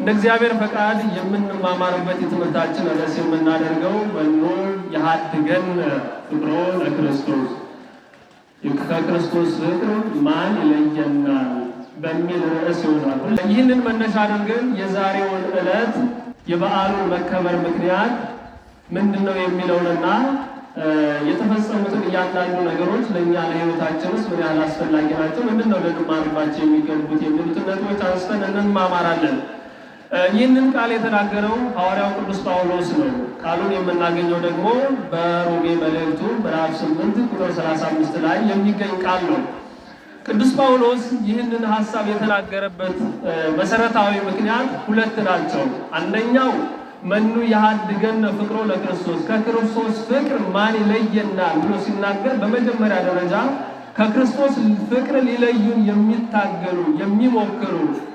እንደ እግዚአብሔር ፈቃድ የምንማማርበት የትምህርታችን ርዕስ የምናደርገው መኑ ያሃድገን ፍቅሮ ለክርስቶስ ከክርስቶስ ፍቅር ማን ይለየናል በሚል ርዕስ ይሆናል። ይህንን መነሻ አድርገን የዛሬውን ዕለት የበዓሉን መከበር ምክንያት ምንድነው የሚለውንና የተፈጸሙትን እያንዳንዱ ነገሮች ለእኛ ለሕይወታችንስ ምን ያህል አስፈላጊ ናቸው፣ ምንድነው ልንማርባቸው የሚገቡት የሚሉትን ነጥቦች አንስተን እንማማራለን። ይህንን ቃል የተናገረው ሐዋርያው ቅዱስ ጳውሎስ ነው። ቃሉን የምናገኘው ደግሞ በሮሜ መልእክቱ ምዕራፍ 8 ቁጥር 35 ላይ የሚገኝ ቃል ነው። ቅዱስ ጳውሎስ ይህንን ሐሳብ የተናገረበት መሰረታዊ ምክንያት ሁለት ናቸው። አንደኛው መኑ ያሃድገን ፍቅሮ ለክርስቶስ ከክርስቶስ ፍቅር ማን ይለየናል ብሎ ሲናገር በመጀመሪያ ደረጃ ከክርስቶስ ፍቅር ሊለዩን የሚታገሉ የሚሞክሩ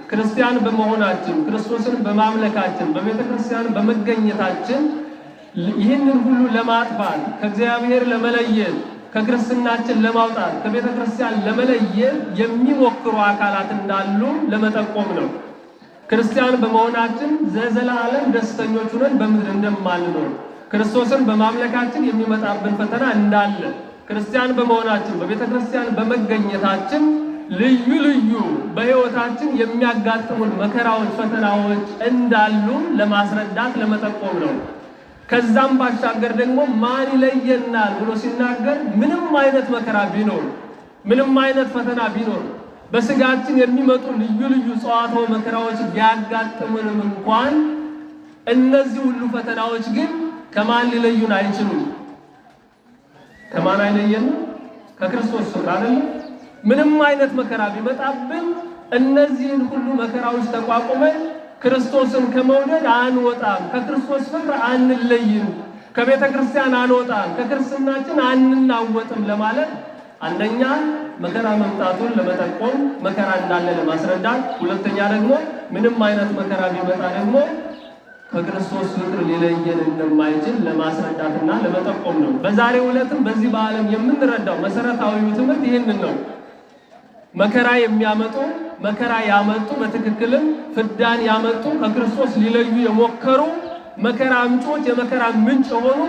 ክርስቲያን በመሆናችን ክርስቶስን በማምለካችን በቤተ ክርስቲያን በመገኘታችን ይህንን ሁሉ ለማጥፋት ከእግዚአብሔር ለመለየት ከክርስትናችን ለማውጣት ከቤተ ክርስቲያን ለመለየት የሚሞክሩ አካላት እንዳሉ ለመጠቆም ነው። ክርስቲያን በመሆናችን ዘዘላለም ደስተኞች ሆነን በምድር እንደማንኖር ክርስቶስን በማምለካችን የሚመጣብን ፈተና እንዳለ ክርስቲያን በመሆናችን በቤተ ክርስቲያን በመገኘታችን ልዩ ልዩ በሕይወታችን የሚያጋጥሙን መከራዎች፣ ፈተናዎች እንዳሉ ለማስረዳት ለመጠቆም ነው። ከዛም ባሻገር ደግሞ ማን ይለየናል ብሎ ሲናገር ምንም አይነት መከራ ቢኖር ምንም አይነት ፈተና ቢኖር በስጋችን የሚመጡ ልዩ ልዩ ጸዋትወ መከራዎች ቢያጋጥሙንም እንኳን እነዚህ ሁሉ ፈተናዎች ግን ከማን ሊለዩን አይችሉም። ከማን አይለየን? ከክርስቶስ ፍቅር አይደል? ምንም አይነት መከራ ቢመጣብን እነዚህን ሁሉ መከራዎች ተቋቁመን ክርስቶስን ከመውደድ አንወጣም፣ ከክርስቶስ ፍቅር አንለይም፣ ከቤተ ክርስቲያን አንወጣም፣ ከክርስትናችን አንናወጥም ለማለት አንደኛ መከራ መምጣቱን ለመጠቆም መከራ እንዳለ ለማስረዳት፣ ሁለተኛ ደግሞ ምንም አይነት መከራ ቢመጣ ደግሞ ከክርስቶስ ፍቅር ሊለየን እንደማይችል ለማስረዳትና ለመጠቆም ነው። በዛሬው ዕለትም በዚህ በዓለም የምንረዳው መሰረታዊው ትምህርት ይህንን ነው። መከራ የሚያመጡ መከራ ያመጡ በትክክልም ፍዳን ያመጡ ከክርስቶስ ሊለዩ የሞከሩ መከራ አምጪዎች የመከራ ምንጭ የሆኑ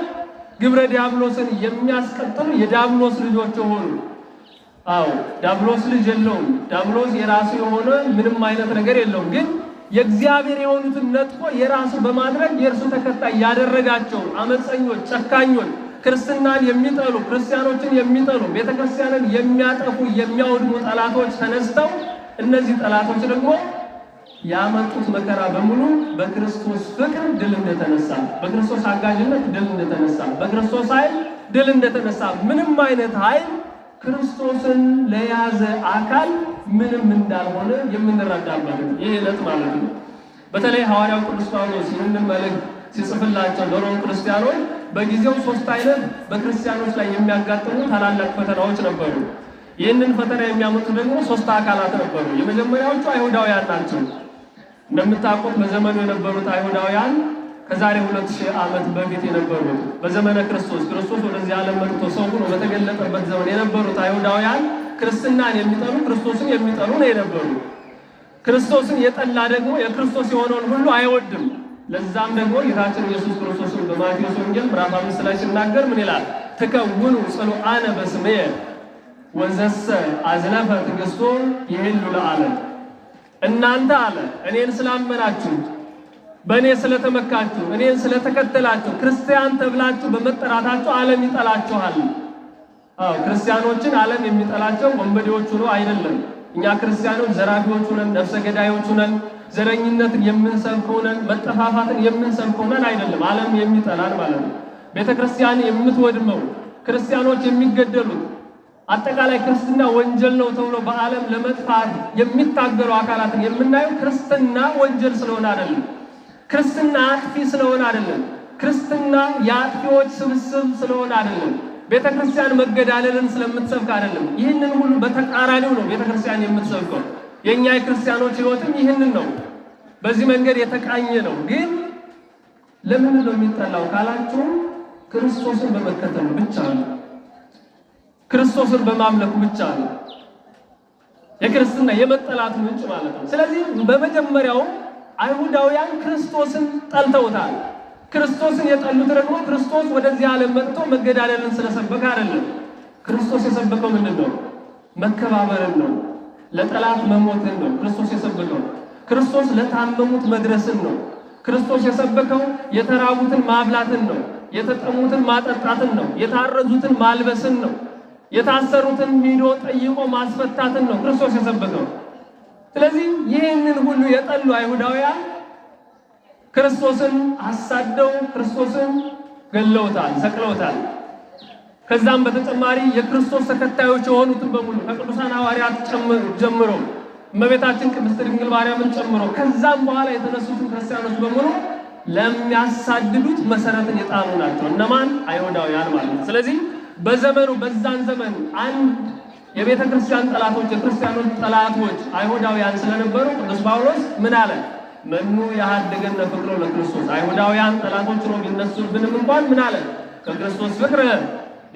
ግብረ ዲያብሎስን የሚያስቀጥሉ የዲያብሎስ ልጆች የሆኑ ዲያብሎስ ልጅ የለውም። ዲያብሎስ የራሱ የሆነ ምንም አይነት ነገር የለውም። ግን የእግዚአብሔር የሆኑትን ነጥቆ የራሱ በማድረግ የእርሱ ተከታይ ያደረጋቸው አመፀኞች፣ ጨካኞች ክርስትናን የሚጠሉ ክርስቲያኖችን የሚጠሉ ቤተክርስቲያንን የሚያጠፉ የሚያወድሙ ጠላቶች ተነስተው እነዚህ ጠላቶች ደግሞ ያመጡት መከራ በሙሉ በክርስቶስ ፍቅር ድል እንደተነሳ በክርስቶስ አጋዥነት ድል እንደተነሳ በክርስቶስ ኃይል ድል እንደተነሳ ምንም አይነት ኃይል ክርስቶስን ለያዘ አካል ምንም እንዳልሆነ የምንረዳበት ይህ ዕለት ማለት ነው። በተለይ ሐዋርያው ቅዱስ ጳውሎስ ይህንን መልእክት ሲጽፍላቸው ለሮም ክርስቲያኖች በጊዜው ሶስት አይነት በክርስቲያኖች ላይ የሚያጋጥሙ ታላላቅ ፈተናዎች ነበሩ። ይህንን ፈተና የሚያመጡ ደግሞ ሶስት አካላት ነበሩ። የመጀመሪያዎቹ አይሁዳውያን ናቸው። እንደምታውቁት በዘመኑ የነበሩት አይሁዳውያን ከዛሬ 2000 ዓመት በፊት የነበሩት በዘመነ ክርስቶስ ወደዚህ ዓለም መጥቶ ሰው ሆኖ በተገለጠበት ዘመን የነበሩት አይሁዳውያን ክርስትናን የሚጠሉ ክርስቶስን የሚጠሉ ነው የነበሩ። ክርስቶስን የጠላ ደግሞ የክርስቶስ የሆነውን ሁሉ አይወድም። ለዛም ደግሞ ጌታችን ኢየሱስ ክርስቶስን በማቴዎስ ወንጌል ምዕራፍ 5 ላይ ሲናገር ምን ይላል? ትከውኑ ጽኑዓነ በስምየ ወዘሰ አዝነፈ ትዕግሥቶ ይሄሉ ለዓለም። እናንተ አለ እኔን ስላመናችሁ በእኔ ስለተመካችሁ እኔን ስለተከተላችሁ ክርስቲያን ተብላችሁ በመጠራታችሁ ዓለም ይጠላችኋል። ክርስቲያኖችን ዓለም የሚጠላቸው ወንበዴዎቹ ነው አይደለም። እኛ ክርስቲያኖች ዘራፊዎቹ ነን፣ ነፍሰ ገዳዮቹ ነን፣ ዘረኝነትን የምንሰብክ ሆነን መጠፋፋትን የምንሰብክ ሆነን አይደለም ዓለም የሚጠላን ማለት ነው። ቤተ ክርስቲያን የምትወድመው ክርስቲያኖች የሚገደሉት አጠቃላይ ክርስትና ወንጀል ነው ተብሎ በዓለም ለመጥፋት የሚታገሉ አካላትን የምናየው ክርስትና ወንጀል ስለሆነ አይደለም። ክርስትና አጥፊ ስለሆነ አይደለም። ክርስትና የአጥፊዎች ስብስብ ስለሆነ አይደለም። ቤተ ክርስቲያን መገዳደልን ስለምትሰብክ አይደለም። ይህንን ሁሉ በተቃራኒው ነው ቤተ ክርስቲያን የምትሰብከው። የኛ የክርስቲያኖች ሕይወትም ይህንን ነው። በዚህ መንገድ የተቃኘ ነው። ግን ለምን ነው የሚጠላው ካላችሁ ክርስቶስን በመከተል ብቻ ነው። ክርስቶስን በማምለክ ብቻ ነው የክርስትና የመጠላት ምንጭ ማለት ነው። ስለዚህ በመጀመሪያው አይሁዳውያን ክርስቶስን ጠልተውታል። ክርስቶስን የጠሉት ደግሞ ክርስቶስ ወደዚህ ዓለም መጥቶ መገዳደልን ስለሰበከ አይደለም። ክርስቶስ የሰበከው ምንድነው? መከባበርን ነው። ለጠላት መሞትን ነው ክርስቶስ የሰበከው። ክርስቶስ ለታመሙት መድረስን ነው። ክርስቶስ የሰበከው የተራቡትን ማብላትን ነው። የተጠሙትን ማጠጣትን ነው። የታረዙትን ማልበስን ነው። የታሰሩትን ሄዶ ጠይቆ ማስፈታትን ነው ክርስቶስ የሰበከው። ስለዚህ ይህንን ሁሉ የጠሉ አይሁዳውያን ክርስቶስን አሳደው ክርስቶስን ገለውታል፣ ሰቅለውታል። ከዛም በተጨማሪ የክርስቶስ ተከታዮች የሆኑትን በሙሉ ከቅዱሳን ሐዋርያት ጀምሮ እመቤታችን ቅድስት ድንግል ማርያምን ጨምሮ ከዛም በኋላ የተነሱትን ክርስቲያኖች በሙሉ ለሚያሳድዱት መሰረትን የጣሉ ናቸው። እነማን? አይሁዳውያን ማለት ነው። ስለዚህ በዘመኑ በዛን ዘመን አንድ የቤተ ክርስቲያን ጠላቶች የክርስቲያኖች ጠላቶች አይሁዳውያን ስለነበሩ ቅዱስ ጳውሎስ ምን አለ? መኑ ያሃድገነ ፍቅሮ ለክርስቶስ። አይሁዳውያን ጠላቶች ነው ቢነሱብንም እንኳን ምን አለ? ከክርስቶስ ፍቅር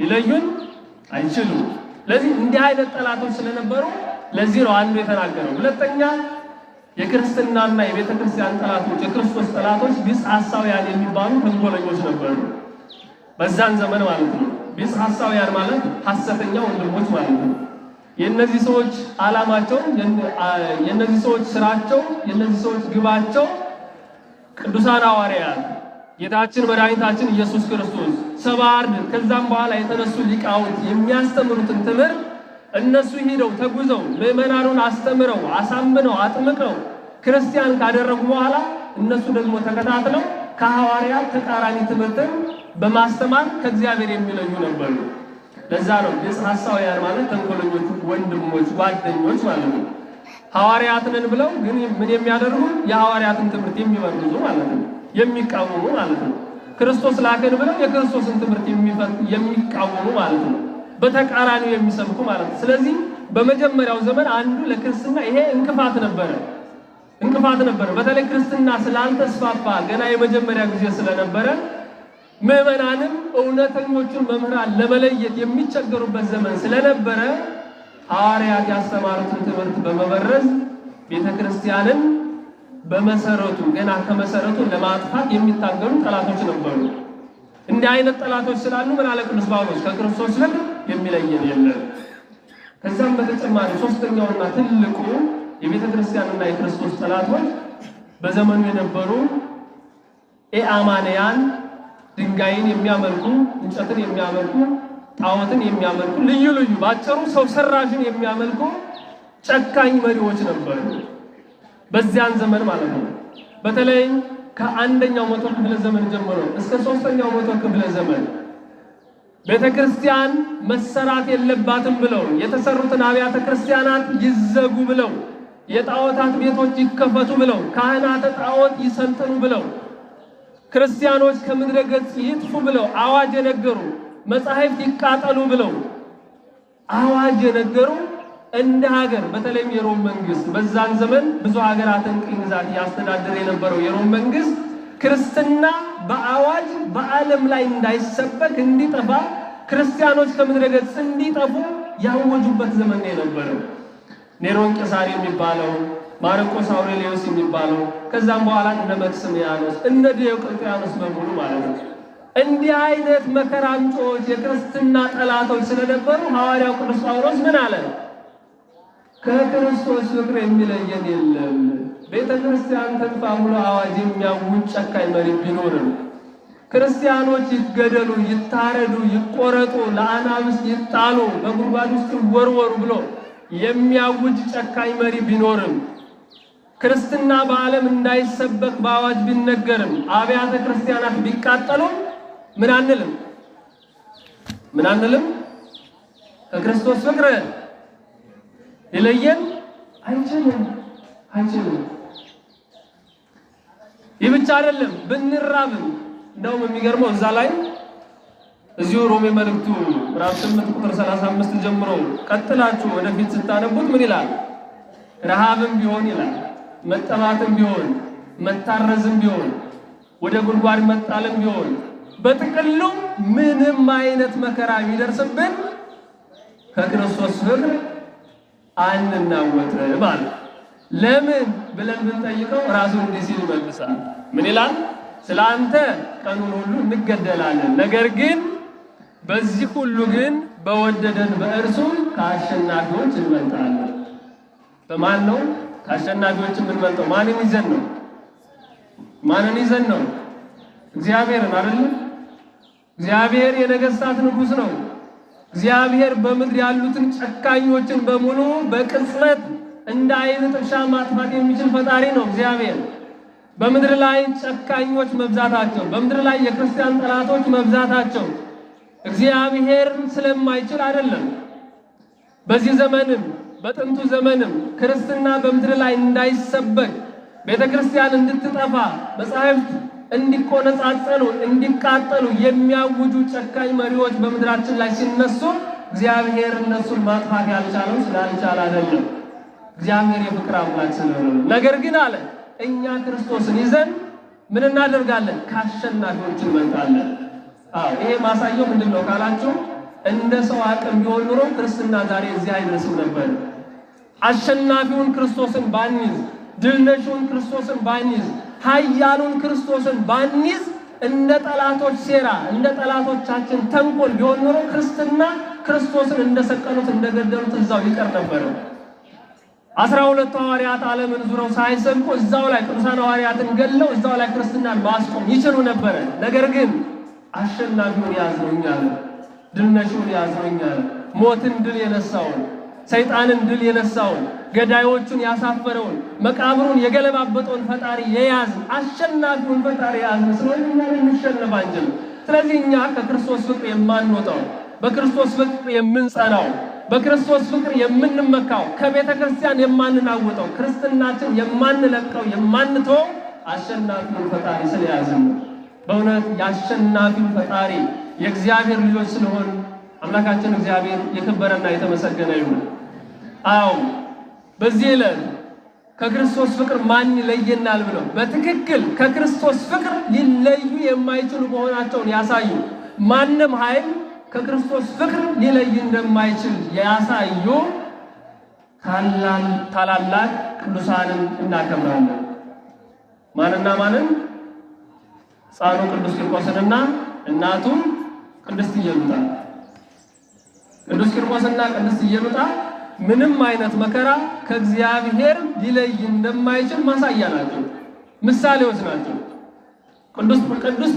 ሊለዩን አይችሉም። ስለዚህ እንዲህ አይነት ጠላቶች ስለነበሩ ለዚህ ነው አንዱ የተናገረው። ሁለተኛ የክርስትናና የቤተ ክርስቲያን ጠላቶች የክርስቶስ ጠላቶች ቢጽ ሐሳውያን የሚባሉ ተንኮለኞች ነበሩ በዛን ዘመን ማለት ነው። ቢጽ ሐሳውያን ማለት ሐሰተኛ ወንድሞች ማለት ነው። የነዚህ ሰዎች ዓላማቸው የነዚህ ሰዎች ስራቸው የነዚህ ሰዎች ግባቸው ቅዱሳን ሐዋርያት ጌታችን መድኃኒታችን ኢየሱስ ክርስቶስ ሰባ አርድእት ከዛም በኋላ የተነሱ ሊቃውንት የሚያስተምሩትን ትምህርት እነሱ ሄደው ተጉዘው ምዕመናኑን አስተምረው አሳምነው አጥምቀው ክርስቲያን ካደረጉ በኋላ እነሱ ደግሞ ተከታትለው ከሐዋርያት ተቃራኒ ትምህርትን በማስተማር ከእግዚአብሔር የሚለዩ ነበሩ። ለዛ ነው ቢጽ ሐሳውያን ማለት ተንኮለኞች ወንድሞች ጓደኞች ማለት ነው። ሐዋርያት ነን ብለው ግን ምን የሚያደርጉ የሐዋርያትን ትምህርት የሚበርዙ ማለት ነው፣ የሚቃወሙ ማለት ነው። ክርስቶስ ላከን ብለው የክርስቶስን ትምህርት የሚቃወሙ ማለት ነው፣ በተቃራኒው የሚሰብኩ ማለት ነው። ስለዚህ በመጀመሪያው ዘመን አንዱ ለክርስትና ይሄ እንቅፋት ነበረ። በተለይ ክርስትና ስላልተስፋፋ ገና የመጀመሪያ ጊዜ ስለነበረ ምዕመናንም እውነተኞቹን መምህራን ለመለየት የሚቸገሩበት ዘመን ስለነበረ ሐዋርያት ያስተማሩትን ትምህርት በመበረዝ ቤተክርስቲያንን በመሰረቱ ገና ከመሰረቱ ለማጥፋት የሚታገሉ ጠላቶች ነበሩ። እንዲህ አይነት ጠላቶች ስላሉ ምን አለ ቅዱስ ጳውሎስ? ከክርስቶስ ፍቅር የሚለየን የለም። ከዛም በተጨማሪ ሶስተኛውና ትልቁ የቤተክርስቲያንና የክርስቶስ ጠላቶች በዘመኑ የነበሩ ኢአማንያን ድንጋይን የሚያመልኩ እንጨትን የሚያመልኩ ጣዖትን የሚያመልኩ ልዩ ባጭሩ ሰው ሰራሽን የሚያመልኩ ጨካኝ መሪዎች ነበሩ በዚያን ዘመን ማለት ነው። በተለይ ከአንደኛው መቶ ክፍለ ዘመን ጀምሮ እስከ ሶስተኛው መቶ ክፍለ ዘመን ቤተክርስቲያን መሰራት የለባትም ብለው የተሰሩትን አብያተ ክርስቲያናት ይዘጉ ብለው የጣዖታት ቤቶች ይከፈቱ ብለው ካህናተ ጣዖት ይሰልጥኑ ብለው ክርስቲያኖች ከምድረ ገጽ ይጥፉ ብለው አዋጅ የነገሩ መጻሕፍት ይቃጠሉ ብለው አዋጅ የነገሩ እንደ ሀገር በተለይም የሮም መንግስት በዛን ዘመን ብዙ ሀገራትን ቅኝ ግዛት ያስተዳደረ የነበረው የሮም መንግስት ክርስትና በአዋጅ በዓለም ላይ እንዳይሰበክ እንዲጠፋ ክርስቲያኖች ከምድረ ገጽ እንዲጠፉ ያወጁበት ዘመን የነበረው ኔሮን ቄሳር የሚባለው ማርቆስ አውሬሊዮስ የሚባለው ከዛም በኋላ እነ መክስሚያኖስ እነ ዲዮቅልጥያኖስ በሙሉ ማለት ነው። እንዲህ አይነት መከራ አምጪዎች የክርስትና ጠላቶች ስለነበሩ ሐዋርያው ቅዱስ ጳውሎስ ምን አለ? ከክርስቶስ ፍቅር የሚለየን የለም። ቤተ ክርስቲያን ተንፋ ብሎ አዋጅ የሚያውጅ ጨካኝ መሪ ቢኖርም ክርስቲያኖች ይገደሉ፣ ይታረዱ፣ ይቆረጡ፣ ለአናብስት ይጣሉ፣ በጉድጓድ ውስጥ ይወርወሩ ብሎ የሚያውጅ ጨካኝ መሪ ቢኖርም ክርስትና በዓለም እንዳይሰበክ በአዋጅ ቢነገርም አብያተ ክርስቲያናት ቢቃጠሉ ምን አንልም? ከክርስቶስ ፍቅር ሊለየን አይችልም። ይህ ብቻ አይደለም፣ ብንራብም እንደውም የሚገርመው እዛ ላይ እዚሁ ሮሜ መልእክቱ ምዕራፍ 8 ቁጥር 35 ጀምሮ ቀጥላችሁ ወደፊት ስታነቡት ምን ይላል? ረሃብም ቢሆን ይላል፣ መጠማትም ቢሆን፣ መታረዝም ቢሆን፣ ወደ ጉድጓድ መጣልም ቢሆን፣ በጥቅሉ ምንም አይነት መከራ ቢደርስብን ከክርስቶስ ፍቅር አንናወጥም ማለት። ለምን ብለን ብንጠይቀው ራሱ እንዲህ ሲል ይመልሳል። ምን ይላል? ስላንተ ቀኑን ሁሉ እንገደላለን፣ ነገር ግን በዚህ ሁሉ ግን በወደደን በእርሱ ከአሸናፊዎች እንበልጣለን። በማን ነው ከአሸናፊዎች የምንበልጠው? ማንን ይዘን ነው? ማንን ይዘን ነው? እግዚአብሔርን አይደል? እግዚአብሔር የነገስታት ንጉሥ ነው። እግዚአብሔር በምድር ያሉትን ጨካኞችን በሙሉ በቅጽበት እንደ ዓይን ጥቅሻ ማጥፋት የሚችል ፈጣሪ ነው እግዚአብሔር። በምድር ላይ ጨካኞች መብዛታቸው፣ በምድር ላይ የክርስቲያን ጠላቶች መብዛታቸው እግዚአብሔር ስለማይችል አይደለም። በዚህ ዘመንም በጥንቱ ዘመንም ክርስትና በምድር ላይ እንዳይሰበክ፣ ቤተ ክርስቲያን እንድትጠፋ፣ መጻሕፍት እንዲቆነጻጸሉ እንዲቃጠሉ የሚያውጁ ጨካኝ መሪዎች በምድራችን ላይ ሲነሱ እግዚአብሔር እነሱን ማጥፋት ያልቻለው ስላልቻለ አይደለም። እግዚአብሔር የፍቅር አምላክ ስለሆነ። ነገር ግን አለ እኛ ክርስቶስን ይዘን ምን እናደርጋለን? ከአሸናፊዎች እንበልጣለን። ይሄ ማሳየው ምንድነው ካላችሁ እንደ ሰው አቅም ቢሆን ኑሮ ክርስትና ዛሬ እዚህ አይደርስም ነበር። አሸናፊውን ክርስቶስን ባንይዝ፣ ድል ነሺውን ክርስቶስን ባንይዝ፣ ኃያሉን ክርስቶስን ባንይዝ እንደ ጠላቶች ሴራ እንደ ጠላቶቻችን ተንኮል ቢሆን ኑሮ ክርስትና ክርስቶስን እንደሰቀሉት እንደገደሉት እዛው ይቀር ነበር። 12 ሐዋርያት ዓለምን ዙረው ሳይሰብኩ እዛው ላይ ቅዱሳን ሐዋርያትን ገለው እዛው ላይ ክርስትናን ማስቆም ይችሉ ነበር። ነገር ግን አሸናፊውን ያዝነው እኛ ነን። ድል ነሺውን ያዝነው እኛ ነን። ሞትን ድል የነሳውን፣ ሰይጣንን ድል የነሳውን፣ ገዳዮቹን ያሳፈረውን፣ መቃብሩን የገለባበጠውን ፈጣሪ የያዝን አሸናፊውን ፈጣሪ የያዝን ስለሆነ እኛ ልንሸነፍ አንችልም። ስለዚህ እኛ ከክርስቶስ ፍቅር የማንወጣው፣ በክርስቶስ ፍቅር የምንጸናው፣ በክርስቶስ ፍቅር የምንመካው፣ ከቤተ ክርስቲያን የማንናወጠው፣ ክርስትናችን የማንለቀው የማንተው አሸናፊውን ፈጣሪ ስለያዝን ነው። በእውነት የአሸናፊው ፈጣሪ የእግዚአብሔር ልጆች ስለሆን አምላካችን እግዚአብሔር የከበረና የተመሰገነ ይሁን። በዚህ ዕለት ከክርስቶስ ፍቅር ማን ይለየናል ብለው በትክክል ከክርስቶስ ፍቅር ሊለዩ የማይችሉ መሆናቸውን ያሳዩ ማንም ኃይል ከክርስቶስ ፍቅር ሊለይ እንደማይችል ያሳዩ ታላላቅ ቅዱሳንን እናከብራለን። ማንና ማንን? ሕፃኑ ቅዱስ ቂርቆስንና እናቱ ቅድስት ኢየሉጣ። ቅዱስ ቂርቆስና ቅድስት ኢየሉጣ ምንም አይነት መከራ ከእግዚአብሔር ሊለይ እንደማይችል ማሳያ ናቸው፣ ምሳሌዎች ናቸው። ቅዱስ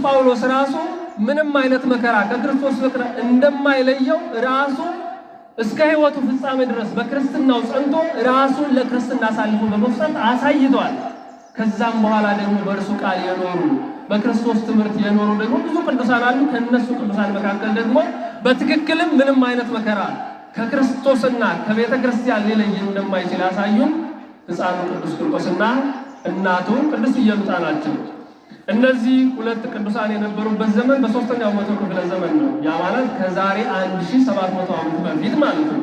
ጳውሎስ ራሱ ምንም አይነት መከራ ከክርስቶስ ፍቅር እንደማይለየው ራሱ እስከ ሕይወቱ ፍጻሜ ድረስ በክርስትናው ጸንቶ ራሱን ለክርስትና አሳልፎ በመስጠት አሳይቷል። ከዛም በኋላ ደግሞ በእርሱ ቃል የኖሩ በክርስቶስ ትምህርት የኖሩ ደግሞ ብዙ ቅዱሳን አሉ። ከነሱ ቅዱሳን መካከል ደግሞ በትክክልም ምንም አይነት መከራ ከክርስቶስና ከቤተ ክርስቲያን ሊለይ እንደማይችል ያሳዩን ሕፃኑ ቅዱስ ቂርቆስና እናቱ ቅድስት ኢየሉጣ ናቸው። እነዚህ ሁለት ቅዱሳን የነበሩበት ዘመን በ3ኛው መቶ ክፍለ ዘመን ነው። ያ ማለት ከዛሬ 1700 ዓመት በፊት ማለት ነው።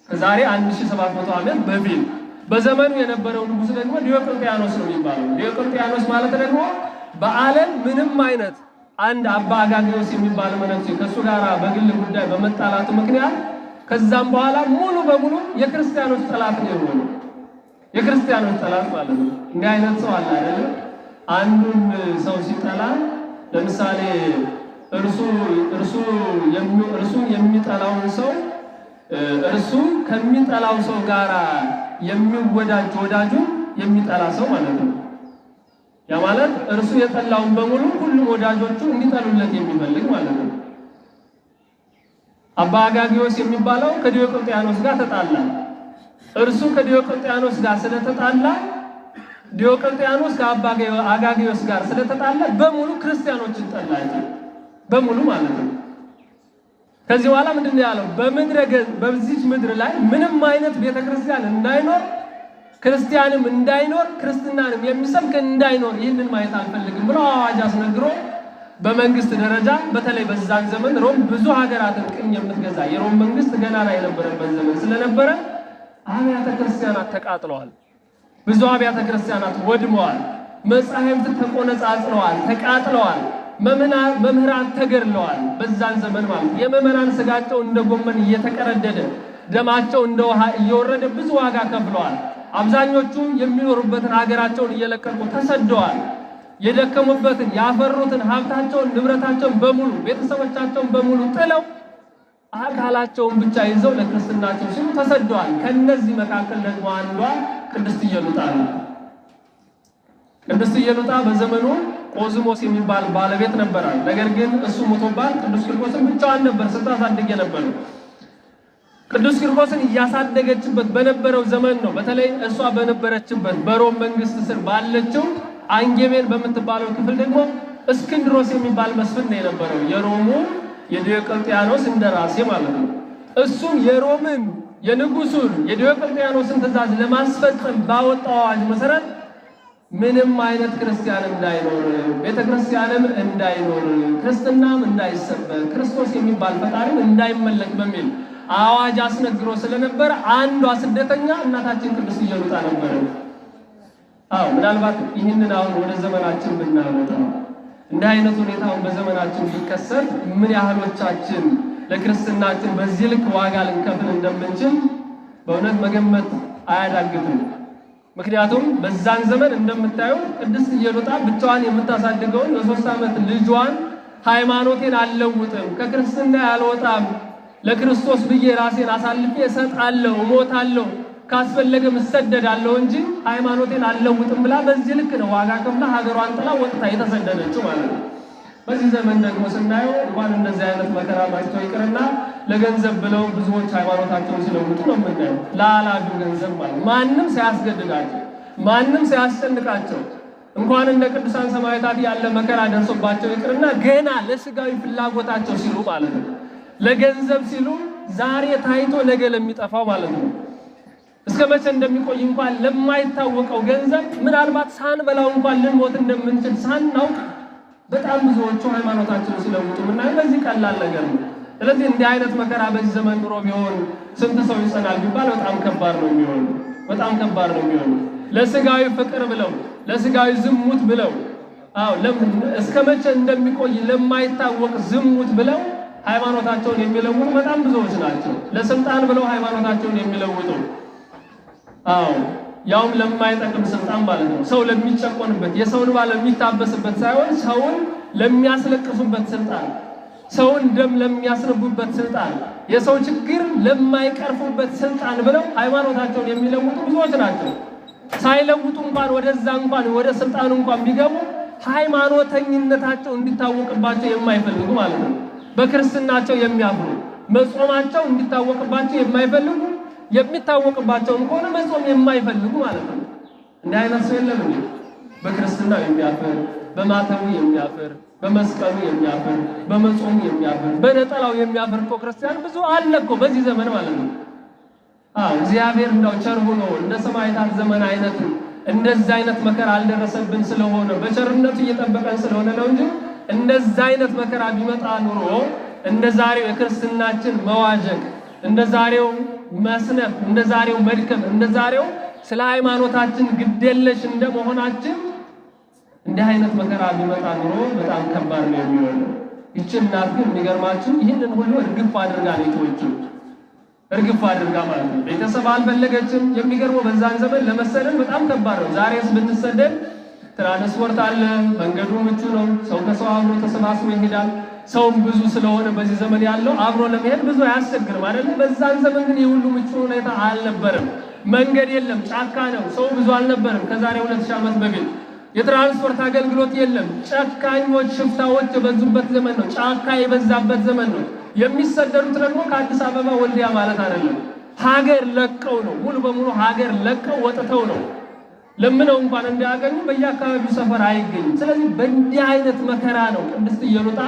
ከዛሬ 1700 ዓመት በፊት በዘመኑ የነበረው ንጉሥ ደግሞ ዲዮቅልጥያኖስ ነው የሚባለው። ዲዮቅልጥያኖስ ማለት ደግሞ በዓለም ምንም አይነት አንድ አባ አጋግዮስ የሚባል መነኩሴ ከሱ ጋር በግል ጉዳይ በመጣላቱ ምክንያት ከዛም በኋላ ሙሉ በሙሉ የክርስቲያኖች ጠላት ነው የሆነው። የክርስቲያኖች ጠላት ማለት ነው። እንዲህ አይነት ሰው አለ አይደል? አንዱን ሰው ሲጠላ ለምሳሌ እርሱ የሚጠላውን ሰው እርሱ ከሚጠላው ሰው ጋራ የሚወዳጅ ወዳጁን የሚጠላ ሰው ማለት ነው። ያ ማለት እርሱ የጠላውን በሙሉ ሁሉም ወዳጆቹ እንዲጠሉለት የሚፈልግ ማለት ነው። አባ አጋግዮስ የሚባለው ከዲዮቅልጥያኖስ ጋር ተጣላ። እርሱ ከዲዮቅልጥያኖስ ጋር ስለተጣላ ዲዮቅልጥያኖስ ከአባ አጋግዮስ ጋር ስለተጣላ በሙሉ ክርስቲያኖችን ጠላቸው፣ በሙሉ ማለት ነው። ከዚህ በኋላ ምንድነው ያለው? በዚች ምድር ላይ ምንም አይነት ቤተክርስቲያን እንዳይኖር፣ ክርስቲያንም እንዳይኖር፣ ክርስትናንም የሚሰብክ እንዳይኖር ይህንን ማየት አልፈልግም ብሎ አዋጅ አስነግሮ በመንግስት ደረጃ በተለይ በዛን ዘመን ሮም ብዙ ሀገራትን ቅኝ የምትገዛ የሮም መንግስት ገናና የነበረበት ዘመን ስለነበረ አብያተ ክርስቲያናት ተቃጥለዋል። ብዙ አብያተ ክርስቲያናት ወድመዋል። መጻሕፍት ተቆነጻጽለዋል፣ ተቃጥለዋል። መምህራን ተገድለዋል። በዛን ዘመን ማለት የምዕመናን ስጋቸው እንደ ጎመን እየተቀረደደ ደማቸው እንደ ውሃ እየወረደ ብዙ ዋጋ ከፍለዋል። አብዛኞቹ የሚኖሩበትን ሀገራቸውን እየለቀቁ ተሰደዋል። የደከሙበትን ያፈሩትን ሀብታቸውን ንብረታቸውን በሙሉ ቤተሰቦቻቸውን በሙሉ ጥለው አካላቸውን ብቻ ይዘው ለክርስትናቸው ሲሉ ተሰደዋል። ከነዚህ መካከል ደግሞ አንዷ ቅድስት ኢየሉጣ ነው። ቅድስት ኢየሉጣ በዘመኑ ቆዝሞስ የሚባል ባለቤት ነበራል። ነገር ግን እሱ ሞቶባት ቅዱስ ቂርቆስን ብቻዋን ነበር ስታሳድግ የነበረው። ቅዱስ ቂርቆስን እያሳደገችበት በነበረው ዘመን ነው። በተለይ እሷ በነበረችበት በሮም መንግስት ስር ባለችው አንጌሜን በምትባለው ክፍል ደግሞ እስክንድሮስ የሚባል መስፍን ነው የነበረው። የሮሙ የዲዮቅልጥያኖስ እንደራሴ ማለት ነው። እሱም የሮምን የንጉሱን የዲዮቅልጥያኖስን ትእዛዝ ለማስፈጸም ባወጣው አዋጅ መሰረት ምንም አይነት ክርስቲያን እንዳይኖር፣ ቤተክርስቲያንም እንዳይኖር፣ ክርስትናም እንዳይሰበክ፣ ክርስቶስ የሚባል ፈጣሪም እንዳይመለክ በሚል አዋጅ አስነግሮ ስለነበረ አንዷ ስደተኛ እናታችን ቅድስት ኢየሉጣ ነበረች። ምናልባት ይህንን አሁን ወደ ዘመናችን ብናመጣው እንዲህ አይነት ሁኔታውን በዘመናችን ቢከሰት ምን ያህሎቻችን ለክርስትናችን በዚህ ልክ ዋጋ ልንከፍል እንደምንችል በእውነት መገመት አያዳግትም። ምክንያቱም በዛን ዘመን እንደምታዩ ቅድስት ኢየሉጣ ብቻዋን የምታሳድገውን የ3 ዓመት ልጇን ሃይማኖቴን አልለውጥም፣ ከክርስትና ያልወጣም፣ ለክርስቶስ ብዬ ራሴን አሳልፌ እሰጣለሁ፣ እሞታለሁ፣ ካስፈለገም እሰደዳለሁ እንጂ ሃይማኖቴን አልለውጥም ብላ በዚህ ልክ ነው ዋጋ ከፍላ ሀገሯን ጥላ ወጥታ የተሰደደችው ማለት ነው። በዚህ ዘመን ደግሞ ስናየው እንኳን እንደዚህ አይነት መከራ ማጭቶ ይቅርና ለገንዘብ ብለው ብዙዎች ሃይማኖታቸውን ሲለውጡ ነው የምናየው። ለአላፊ ገንዘብ ማለት ማንም ሳያስገድዳቸው ማንም ሳያስጨንቃቸው እንኳን እንደ ቅዱሳን ሰማዕታት ያለ መከራ ደርሶባቸው ይቅርና ገና ለስጋዊ ፍላጎታቸው ሲሉ ማለት ነው፣ ለገንዘብ ሲሉ ዛሬ ታይቶ ነገ ለሚጠፋው ማለት ነው፣ እስከ መቼ እንደሚቆይ እንኳን ለማይታወቀው ገንዘብ ምናልባት ሳንበላው እንኳን ልንሞት እንደምንችል ሳናውቅ በጣም ብዙዎቹ ሃይማኖታቸውን ሲለውጡ ምናምን በዚህ ቀላል ነገር ነው። ስለዚህ እንዲህ አይነት መከራ በዚህ ዘመን ኑሮ ቢሆን ስንት ሰው ይጸናል ቢባል በጣም ከባድ ነው የሚሆነው። በጣም ከባድ ነው የሚሆነው። ለስጋዊ ፍቅር ብለው ለስጋዊ ዝሙት ብለው እስከ መቼ እንደሚቆይ ለማይታወቅ ዝሙት ብለው ሃይማኖታቸውን የሚለውጡ በጣም ብዙዎች ናቸው። ለስልጣን ብለው ሃይማኖታቸውን የሚለውጡ ያውም ለማይጠቅም ስልጣን ማለት ነው። ሰው ለሚጨቆንበት የሰውን ባለ ለሚታበስበት ሳይሆን ሰውን ለሚያስለቅሱበት ስልጣን፣ ሰውን ደም ለሚያስነቡበት ስልጣን፣ የሰው ችግር ለማይቀርፉበት ስልጣን ብለው ሃይማኖታቸውን የሚለውጡ ብዙዎች ናቸው። ሳይለውጡ እንኳን ወደዛ እንኳን ወደ ስልጣኑ እንኳን ቢገቡ ሃይማኖተኝነታቸው እንዲታወቅባቸው የማይፈልጉ ማለት ነው። በክርስትናቸው የሚያፍሩ መጾማቸው እንዲታወቅባቸው የማይፈልጉ የሚታወቅባቸውን ከሆነ መጾም የማይፈልጉ ማለት ነው። እንዲህ አይነት ሰው የለም እንዴ? በክርስትናው የሚያፍር፣ በማተቡ የሚያፍር፣ በመስቀሉ የሚያፍር፣ በመጾሙ የሚያፍር፣ በነጠላው የሚያፍር እኮ ክርስቲያን ብዙ አለ እኮ በዚህ ዘመን ማለት ነው። እግዚአብሔር እንደው ቸር ሆኖ እንደ ሰማዕታት ዘመን አይነት እንደዛ አይነት መከራ አልደረሰብን ስለሆነ በቸርነቱ እየጠበቀን ስለሆነ ነው እንጂ እንደዛ አይነት መከራ ቢመጣ ኑሮ እንደ ዛሬው የክርስትናችን መዋዠቅ፣ እንደ ዛሬው መስነፍ፣ እንደ ዛሬው መድከም፣ እንደ ዛሬው ስለ ሃይማኖታችን ግዴለሽ እንደመሆናችን እንዲህ አይነት መከራ ቢመጣ ኑሮ በጣም ከባድ ነው የሚሆነው። ይህች እናት ግን የሚገርማችሁ ይህንን ሁሉ እርግፍ አድርጋ ነው የተወችው። እርግፍ አድርጋ ማለት ነው። ቤተሰብ አልፈለገችም። የሚገርመው በዛን ዘመን ለመሰደድ በጣም ከባድ ነው። ዛሬስ ብንሰደድ ትራንስፖርት አለ፣ መንገዱ ምቹ ነው፣ ሰው ከሰው አብሮ ተሰባስቦ ይሄዳል። ሰውም ብዙ ስለሆነ በዚህ ዘመን ያለው አብሮ ለመሄድ ብዙ አያስቸግርም አይደል? በዛን ዘመን ግን የሁሉ ምቹ ሁኔታ አልነበረም። መንገድ የለም፣ ጫካ ነው፣ ሰው ብዙ አልነበረም። ከዛሬ 2000 ዓመት በፊት የትራንስፖርት አገልግሎት የለም። ጨካኞች፣ ሽፍታዎች የበዙበት ዘመን ነው። ጫካ የበዛበት ዘመን ነው። የሚሰደዱት ደግሞ ከአዲስ አበባ ወልዲያ ማለት አይደለም፣ ሀገር ለቀው ነው። ሙሉ በሙሉ ሀገር ለቀው ወጥተው ነው። ለምነው እንኳን እንዲያገኙ በየአካባቢው ሰፈር አይገኝም። ስለዚህ በእንዲህ አይነት መከራ ነው ቅድስት ኢየሉጣ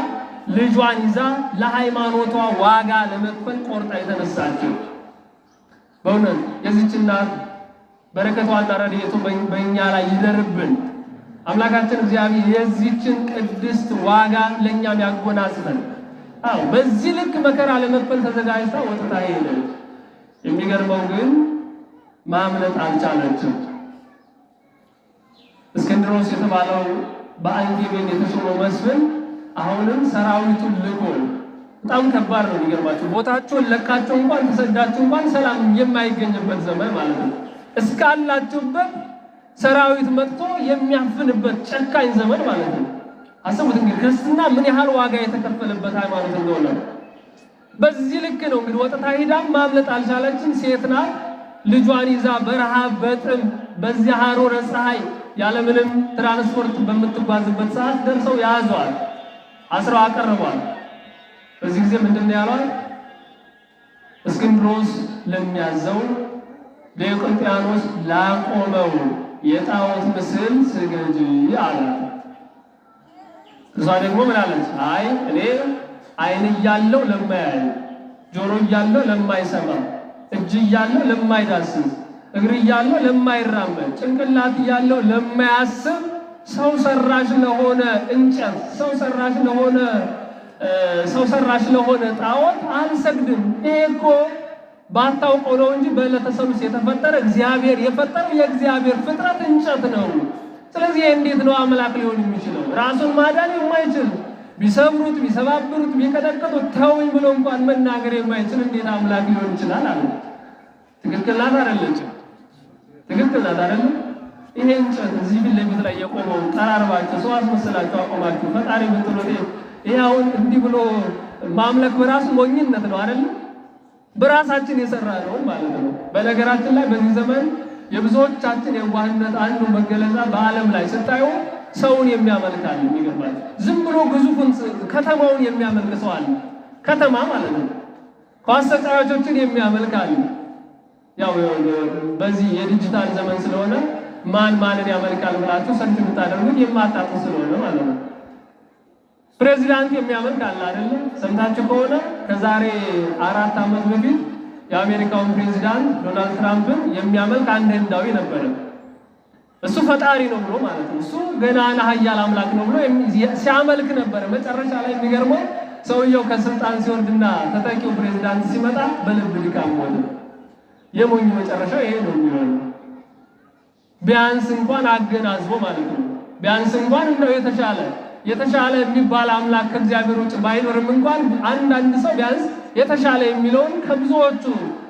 ልጇን ይዛ ለሃይማኖቷ ዋጋ ለመክፈል ቆርጣ የተነሳችው። በእውነት የዚህች እናት በረከቷና ረድኤቱ በእኛ ላይ ይደርብን። አምላካችን እግዚአብሔር የዚህችን ቅድስት ዋጋ ለእኛም ያጎናጽፈን። በዚህ ልክ መከራ ለመክፈል ተዘጋጅታ ወጥታ ሄደች። የሚገርመው ግን ማምለጥ አልቻለችም። እስክንድሮስ የተባለው በአንጌሜን የተሾመው መስፍን አሁንም ሰራዊቱን ልኮ በጣም ከባድ ነው። የሚገርማችሁ ቦታቸውን ለቃቸው እንኳን ተሰዳችሁ እንኳን ሰላም የማይገኝበት ዘመን ማለት ነው። እስካላችሁበት ሰራዊት መጥቶ የሚያፍንበት ጨካኝ ዘመን ማለት ነው። አስቡት እንግዲህ ክርስትና ምን ያህል ዋጋ የተከፈለበት ሃይማኖት እንደሆነ። በዚህ ልክ ነው እንግዲህ ወጥታ ሄዳ ማምለጥ አልቻለችም። ሴት ናት። ልጇን ይዛ በረሃብ በጥም በዚያ ሐሩረ ፀሐይ ያለምንም ትራንስፖርት በምትጓዝበት ሰዓት ደርሰው ያዟል፣ አስረው አቀርቧል። በዚህ ጊዜ ምንድነው ያሏል? እስክንድሮስ ለሚያዘው ዲዮቅልጥያኖስ ላቆመው የጣዖት ምስል ስገጂ አላት። እሷ ደግሞ ምን አለች? አይ እኔ ዓይን እያለው ለማያይ፣ ጆሮ እያለው ለማይሰማ፣ እጅ እያለው ለማይዳስስ፣ እግር እያለው ለማይራመድ፣ ጭንቅላት እያለው ለማያስብ ሰው ሰራሽ ለሆነ እንጨት፣ ሰው ሰራሽ ለሆነ ጣዖት አልሰግድም። ይሄ እኮ ባታውቀው ነው እንጂ በዕለተ ሰሉስ የተፈጠረ እግዚአብሔር የፈጠረው የእግዚአብሔር ፍጥረት እንጨት ነው። ስለዚህ እንዴት ነው አምላክ ሊሆን የሚችለው? ራሱን ማዳን የማይችል ቢሰብሩት ቢሰባብሩት ቢቀጠቅጡት ተውኝ ብሎ እንኳን መናገር የማይችል እንዴት አምላክ ሊሆን ይችላል አለ። ትክክል ናት አይደለችም? ትክክል ናት አይደለም? ይሄ እንጨት እዚህ ፊት ለፊት ላይ የቆመው ጠራርባችሁ ሰው አስመስላችሁ አቆማችሁ ፈጣሪ ብትሉት ይሄ አሁን እንዲህ ብሎ ማምለክ በራሱ ሞኝነት ነው አይደለም? በራሳችን የሰራ ነው ማለት ነው። በነገራችን ላይ በዚህ ዘመን የብዙዎቻችን የዋህነት አንዱ መገለጫ በዓለም ላይ ስታዩ ሰውን የሚያመልካል። የሚገባል ዝም ብሎ ግዙፉን ከተማውን የሚያመልክ ሰው አለ። ከተማ ማለት ነው። ኳስ ተጫዋቾችን የሚያመልካል። ያው በዚህ የዲጂታል ዘመን ስለሆነ ማንን ያመልካል ብላችሁ ሰርች ብታደርጉት የማታውቁ ስለሆነ ማለት ነው። ፕሬዚዳንት የሚያመልክ አለ አይደል? ሰምታችሁ ከሆነ ከዛሬ 4 ዓመት በፊት የአሜሪካውን ፕሬዚዳንት ዶናልድ ትራምፕን የሚያመልክ አንድ ህንዳዊ ነበረ። እሱ ፈጣሪ ነው ብሎ ማለት ነው። እሱ ገናና ኃያል አምላክ ነው ብሎ ሲያመልክ ነበረ። መጨረሻ ላይ የሚገርመው ሰውየው ከስልጣን ሲወርድና ተተኪው ፕሬዚዳንት ሲመጣ በልብ ድካም ሞተ። የሞኝ መጨረሻው ይሄ ነው የሚሆነው። ቢያንስ እንኳን አገናዝቦ ማለት ነው። ቢያንስ እንኳን እንደው የተሻለ የሚባል አምላክ ከእግዚአብሔር ውጭ ባይኖርም እንኳን አንዳንድ ሰው ቢያንስ የተሻለ የሚለውን ከብዙዎቹ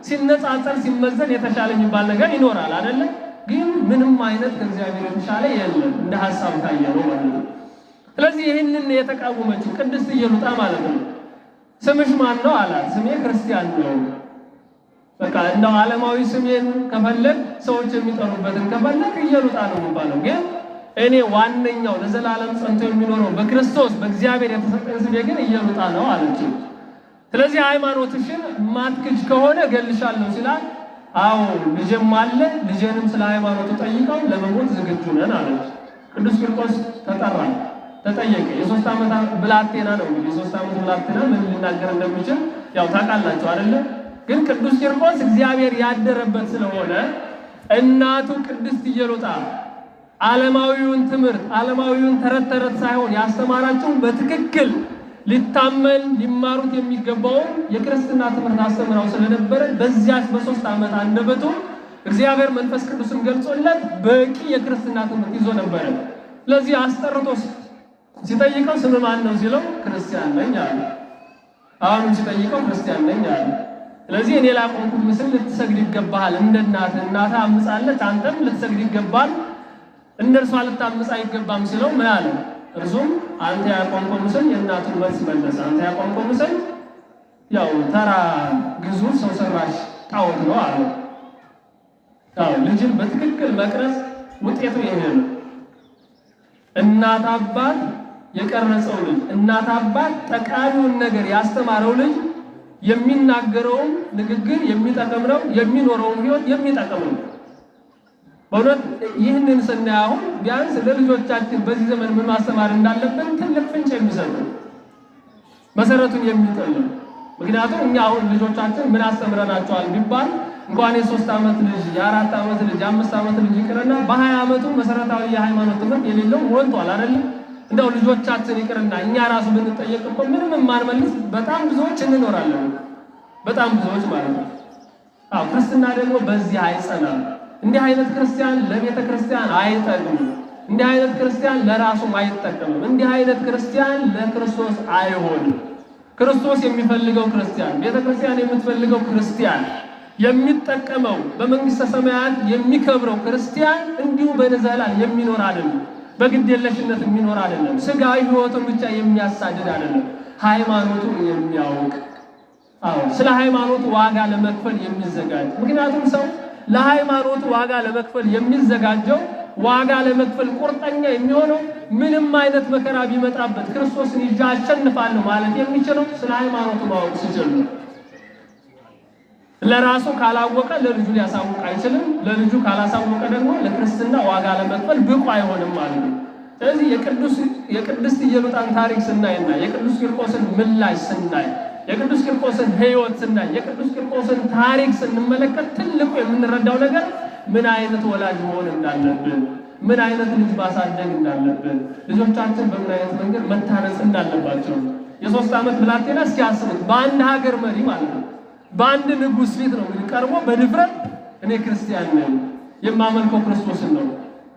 ሲነጻጸር ሲመዘን የተሻለ የሚባል ነገር ይኖራል አይደለ? ግን ምንም አይነት ከእግዚአብሔር የተሻለ የለም እንደ ሐሳብ ታየው ማለት ነው። ስለዚህ ይህንን የተቃወመችው ቅድስት ኢየሉጣ ማለት ነው። ስምሽ ማን ነው አላት። ስሜ ክርስቲያን ነው። በቃ እንደው ዓለማዊ ስሜን ከፈለግ ሰዎች የሚጠሩበትን ከፈለግ ኢየሉጣ ነው የሚባለው። ግን እኔ ዋነኛው ለዘላለም ጸንቶ የሚኖረው በክርስቶስ በእግዚአብሔር የተሰጠኝ ስሜ ግን ኢየሉጣ ነው አለችው። ስለዚህ ሃይማኖትሽን ማትክጅ ከሆነ እገልሻለሁ ሲላት፣ አዎ ልጅም አለ፣ ልጅንም ስለ ሃይማኖቱ ጠይቀው ለመሞት ዝግጁ ነን አለች። ቅዱስ ቂርቆስ ተጠየቀ። የ3 ዓመት ብላቴና ነው። እንግዲህ የ3 ዓመት ብላቴና ምን ሊናገር እንደሚችል ያው ታውቃላችሁ አይደለ? ግን ቅዱስ ቂርቆስ እግዚአብሔር ያደረበት ስለሆነ እናቱ ቅድስት ኢየሉጣ ዓለማዊውን ትምህርት ዓለማዊውን ተረት ሳይሆን ያስተማራቸውን በትክክል ሊታመን ሊማሩት የሚገባውን የክርስትና ትምህርት አስተምራው ስለነበረ በዚያች በ3 ዓመት አንደበቱ እግዚአብሔር መንፈስ ቅዱስን ገልጾለት በቂ የክርስትና ትምህርት ይዞ ነበር። ስለዚህ አስጠርቶ ሲጠይቀው ስም ማን ነው ሲለው ክርስቲያን ነኝ አለ። አሁንም ሲጠይቀው ክርስቲያን ነኝ አለ። ስለዚህ እኔ ላቆምኩት ምስል ልትሰግድ ይገባሃል። እንደ እናትህ አምጻለች፣ አንተም ልትሰግድ ይገባል። እንደርሷ ልታምጽ አይገባም ሲለው ምን አለ? እርሱም አንተ ያቆምከው ምስል የእናቱን መልስ መለሰ። አንተ ያቆምከው ምስል ያው ተራ ግዙፍ ሰው ሰራሽ ጣዖት ነው አለ። ያው ልጅን በትክክል መቅረጽ ውጤቱ ይሄ ነው። እናት አባት የቀረጸው ልጅ፣ እናት አባት ጠቃሚውን ነገር ያስተማረው ልጅ የሚናገረውን ንግግር የሚጠቅም ነው፣ የሚኖረውን ህይወት የሚጠቅም ነው። በእውነት ይህንን ስናይ አሁን ቢያንስ ለልጆቻችን በዚህ ዘመን ምን ማስተማር እንዳለብን ትልቅ ፍንጭ የሚሰጥ መሰረቱን የሚጥል ነው። ምክንያቱም እኛ አሁን ልጆቻችን ምን አስተምረናቸዋል ቢባል እንኳን የ3 ዓመት ልጅ የ4 ዓመት ልጅ የ5 ዓመት ልጅ ይቅርና በ20 ዓመቱ መሰረታዊ የሃይማኖት ትምህርት የሌለው ሞልቷል አይደል? እንደው ልጆቻችን ይቅርና እኛ ራሱ ብንጠየቅ እኮ ምንም የማንመልስ በጣም ብዙዎች እንኖራለን። በጣም ብዙዎች ማለት ነው። አዎ ክርስትና ደግሞ በዚህ አይጸናም። እንዲህ አይነት ክርስቲያን ለቤተ ክርስቲያን አይጠቅምም። እንዲህ አይነት ክርስቲያን ለራሱም አይጠቀምም። እንዲህ አይነት ክርስቲያን ለክርስቶስ አይሆንም። ክርስቶስ የሚፈልገው ክርስቲያን፣ ቤተ ክርስቲያን የምትፈልገው ክርስቲያን የሚጠቀመው በመንግስተ ሰማያት የሚከብረው ክርስቲያን እንዲሁ በነዘላል የሚኖር አይደለም። በግዴለሽነት የሚኖር አይደለም። ስጋዊ ህይወቱን ብቻ የሚያሳድድ አይደለም። ሃይማኖቱን የሚያውቅ ስለ ሃይማኖቱ ዋጋ ለመክፈል የሚዘጋጅ። ምክንያቱም ሰው ለሃይማኖቱ ዋጋ ለመክፈል የሚዘጋጀው ዋጋ ለመክፈል ቁርጠኛ የሚሆነው ምንም አይነት መከራ ቢመጣበት ክርስቶስን ይዤ አሸንፋለሁ ማለት የሚችለው ስለ ሃይማኖቱ ማወቅ ሲችል ነው። ለራሱ ካላወቀ ለልጁ ሊያሳውቅ አይችልም። ለልጁ ካላሳወቀ ደግሞ ለክርስትና ዋጋ ለመክፈል ብቁ አይሆንም ማለት ነው። ስለዚህ የቅድስት ኢየሉጣን ታሪክ ስናይና የቅዱስ ቂርቆስን ምላሽ ስናይ የቅዱስ ቂርቆስን ሕይወት ስናይ የቅዱስ ቂርቆስን ታሪክ ስንመለከት ትልቁ የምንረዳው ነገር ምን አይነት ወላጅ መሆን እንዳለብን፣ ምን አይነት ልጅ ማሳደግ እንዳለብን፣ ልጆቻችን በምን አይነት መንገድ መታነጽ እንዳለባቸው። የ3 ዓመት ብላቴና እስኪ አስቡት፣ በአንድ ሀገር መሪ ማለት ነው፣ በአንድ ንጉሥ ፊት ነው እንግዲህ ቀርቦ በድፍረት እኔ ክርስቲያን ነኝ፣ የማመልከው ክርስቶስን ነው፣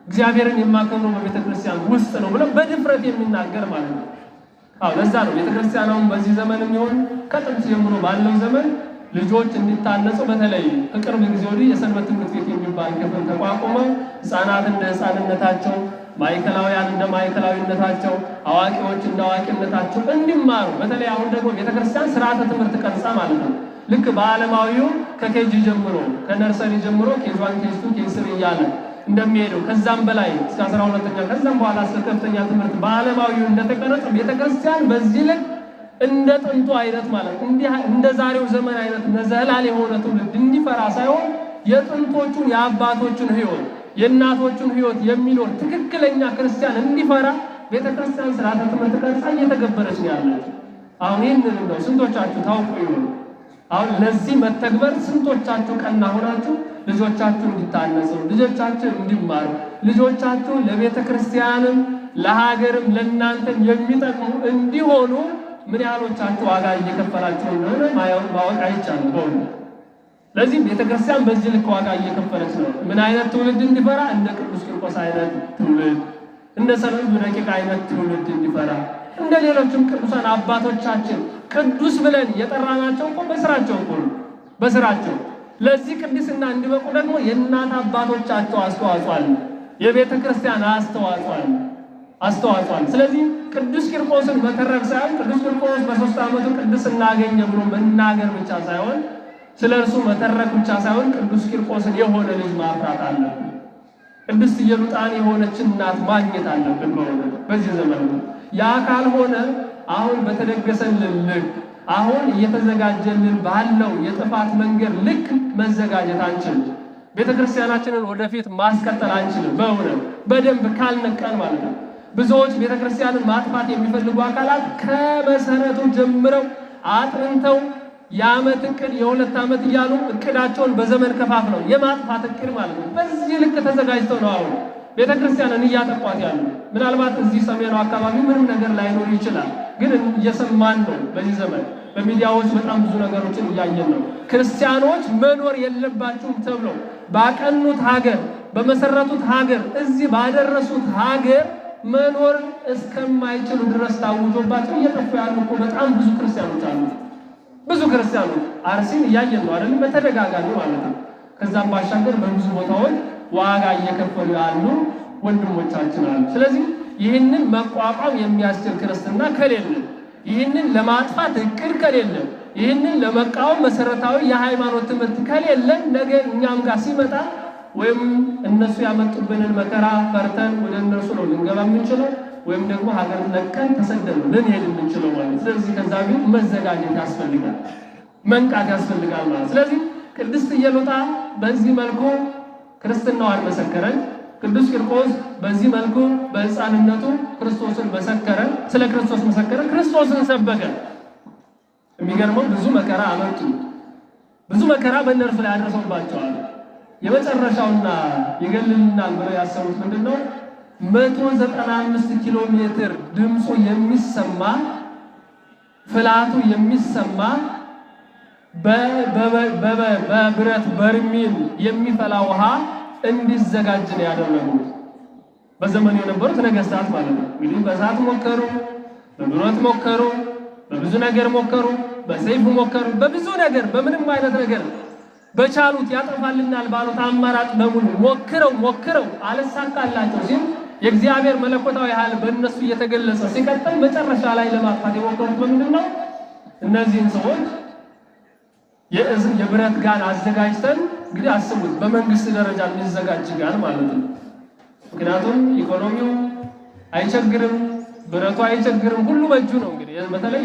እግዚአብሔርን የማከብረው በቤተ ክርስቲያን ውስጥ ነው ብሎ በድፍረት የሚናገር ማለት ነው። ለዛ ነው ቤተ ክርስቲያናውን በዚህ ዘመን የሚሆን ከጥንት ጀምሮ ባለው ዘመን ልጆች እንዲታነጹ በተለይ ከቅርብ ጊዜ ወዲህ የሰንበት ትምህርት ቤት የሚባል ክፍል ተቋቁመው ሕፃናት እንደ ሕፃንነታቸው፣ ማዕከላውያን እንደ ማዕከላዊነታቸው፣ አዋቂዎች እንደ አዋቂነታቸው እንዲማሩ በተለይ አሁን ደግሞ ቤተ ክርስቲያን ስርዓተ ትምህርት ቀርጻ ማለት ነው ልክ በዓለማዊው ከኬጂ ጀምሮ ከነርሰሪ ጀምሮ ኬጂ1 ኬጂ2 ኬጂ3 እያለ እንደሚሄደው ከዛም በላይ እስከ 12ኛ ከዛም በኋላ እስከ ከፍተኛ ትምህርት በዓለማዊው እንደተቀረጸ ቤተ ክርስቲያን በዚህ ልክ እንደ ጥንቱ አይነት ማለት እንደ ዛሬው ዘመን አይነት ነዘላል የሆነ ትውልድ እንዲፈራ ሳይሆን የጥንቶቹን የአባቶቹን ሕይወት የእናቶቹን ሕይወት የሚኖር ትክክለኛ ክርስቲያን እንዲፈራ ቤተ ክርስቲያን ስርዓተ ትምህርት ቀርጻ እየተገበረች ነው ያለችው። አሁን ይህንን እንደው ስንቶቻችሁ ታውቁ ይሆን? አሁን ለዚህ መተግበር ስንቶቻችሁ ቀና ሆናችሁ ልጆቻችሁ እንዲታነጹ፣ ልጆቻችሁ እንዲማሩ፣ ልጆቻችሁ ለቤተ ክርስቲያንም ለሀገርም ለእናንተም የሚጠቅሙ እንዲሆኑ ምን ያህሎቻችሁ ዋጋ እየከፈላችሁ እንደሆነ ማወቅ አይቻልም በእውነት። ለዚህ ቤተ ክርስቲያን በዚህ ልክ ዋጋ እየከፈለች ነው። ምን አይነት ትውልድ እንዲፈራ? እንደ ቅዱስ ቂርቆስ አይነት ትውልድ፣ እንደ ሰለሞን ደቂቅ አይነት ትውልድ እንዲፈራ፣ እንደ ሌሎችም ቅዱሳን አባቶቻችን ቅዱስ ብለን የጠራናቸው እኮ በስራቸው እኮ ነው። በስራቸው ለዚህ ቅድስና እንዲበቁ ደግሞ የእናት አባቶቻቸው አስተዋጽኦ አለ። የቤተ ክርስቲያን አስተዋጽኦ አለ። ስለዚህ ቅዱስ ቂርቆስን መተረክ ሳይሆን ቅዱስ ቂርቆስ በ3 ዓመቱ ቅድስና አገኘ ብሎ መናገር ብቻ ሳይሆን ስለ እርሱ መተረክ ብቻ ሳይሆን ቅዱስ ቂርቆስን የሆነ ልጅ ማፍራት አለብን። ቅድስት ኢየሉጣን የሆነች እናት ማግኘት አለብን በእውነት በዚህ ዘመን። ያ ካልሆነ አሁን በተደገሰልን ልክ አሁን እየተዘጋጀልን ባለው የጥፋት መንገድ ልክ መዘጋጀት አንችልም። ቤተ ክርስቲያናችንን ወደፊት ማስቀጠል አንችልም በእውነት በደንብ ካልነቀን ማለት ነው። ብዙዎች ቤተ ክርስቲያንን ማጥፋት የሚፈልጉ አካላት ከመሰረቱ ጀምረው አጥንተው የዓመት እቅድ የ2 ዓመት እያሉ እቅዳቸውን በዘመን ከፋፍለው የማጥፋት እቅድ ማለት ነው። በዚህ ልክ ተዘጋጅተው ነው አሁን ቤተ ክርስቲያንን እያጠቋት ያሉ። ምናልባት እዚህ ሰሜኑ አካባቢ ምንም ነገር ላይኖር ይችላል፣ ግን እየሰማን ነው። በዚህ ዘመን በሚዲያዎች በጣም ብዙ ነገሮችን እያየን ነው። ክርስቲያኖች መኖር የለባቸውም ተብለው ባቀኑት ሀገር በመሰረቱት ሀገር እዚህ ባደረሱት ሀገር መኖር እስከማይችሉ ድረስ ታውጆባቸው እየጠፉ ያሉ እኮ በጣም ብዙ ክርስቲያኖች አሉ። ብዙ ክርስቲያኖች አርሲን እያየን ነው አይደል? በተደጋጋሚ ማለት ነው። ከዛም ባሻገር በብዙ ቦታዎች ዋጋ እየከፈሉ ያሉ ወንድሞቻችን አሉ። ስለዚህ ይህንን መቋቋም የሚያስችል ክርስትና ከሌለ፣ ይህንን ለማጥፋት እቅድ ከሌለ፣ ይህንን ለመቃወም መሰረታዊ የሃይማኖት ትምህርት ከሌለ ነገ እኛም ጋር ሲመጣ ወይም እነሱ ያመጡብንን መከራ ፈርተን ወደ እነሱ ነው ልንገባ የምንችለው፣ ወይም ደግሞ ሀገር ለቀን ተሰደን ልንሄድ የምንችለው ማለት። ስለዚህ ከዛ ቢሆን መዘጋጀት ያስፈልጋል፣ መንቃት ያስፈልጋል ማለት። ስለዚህ ቅድስት ኢየሉጣ በዚህ መልኩ ክርስትናዋን መሰከረን። ቅዱስ ቂርቆስ በዚህ መልኩ በሕፃንነቱ ክርስቶስን መሰከረ፣ ስለ ክርስቶስ መሰከረ፣ ክርስቶስን ሰበከ። የሚገርመው ብዙ መከራ አመጡ፣ ብዙ መከራ በእነርሱ ላይ አድርሰውባቸዋል። የመጨረሻውና ይገልልናል ብለው ያሰቡት ምንድነው? 195 ኪሎ ሜትር ድምፁ የሚሰማ ፍላቱ የሚሰማ በብረት በርሜል የሚፈላ ውሃ እንዲዘጋጅ ነው ያደረጉት። በዘመኑ የነበሩት ነገስታት ማለት ነው። እንግዲህ በእሳት ሞከሩ፣ በብረት ሞከሩ፣ በብዙ ነገር ሞከሩ፣ በሰይፍ ሞከሩ፣ በብዙ ነገር በምንም አይነት ነገር በቻሉት ያጠፋልናል ባሉት አማራጭ በሙሉ ሞክረው አልሳካላቸው ሲል የእግዚአብሔር መለኮታዊ ኃይል በእነሱ እየተገለጸ ሲቀጥል መጨረሻ ላይ ለማጥፋት የሞከሩት በምንድን ነው? እነዚህን ሰዎች የብረት ጋን አዘጋጅተን እንግዲህ አስቡት፣ በመንግስት ደረጃ የሚዘጋጅ ጋን ማለት ነው። ምክንያቱም ኢኮኖሚው አይቸግርም፣ ብረቱ አይቸግርም፣ ሁሉ በእጁ ነው። እንግዲህ በተለይ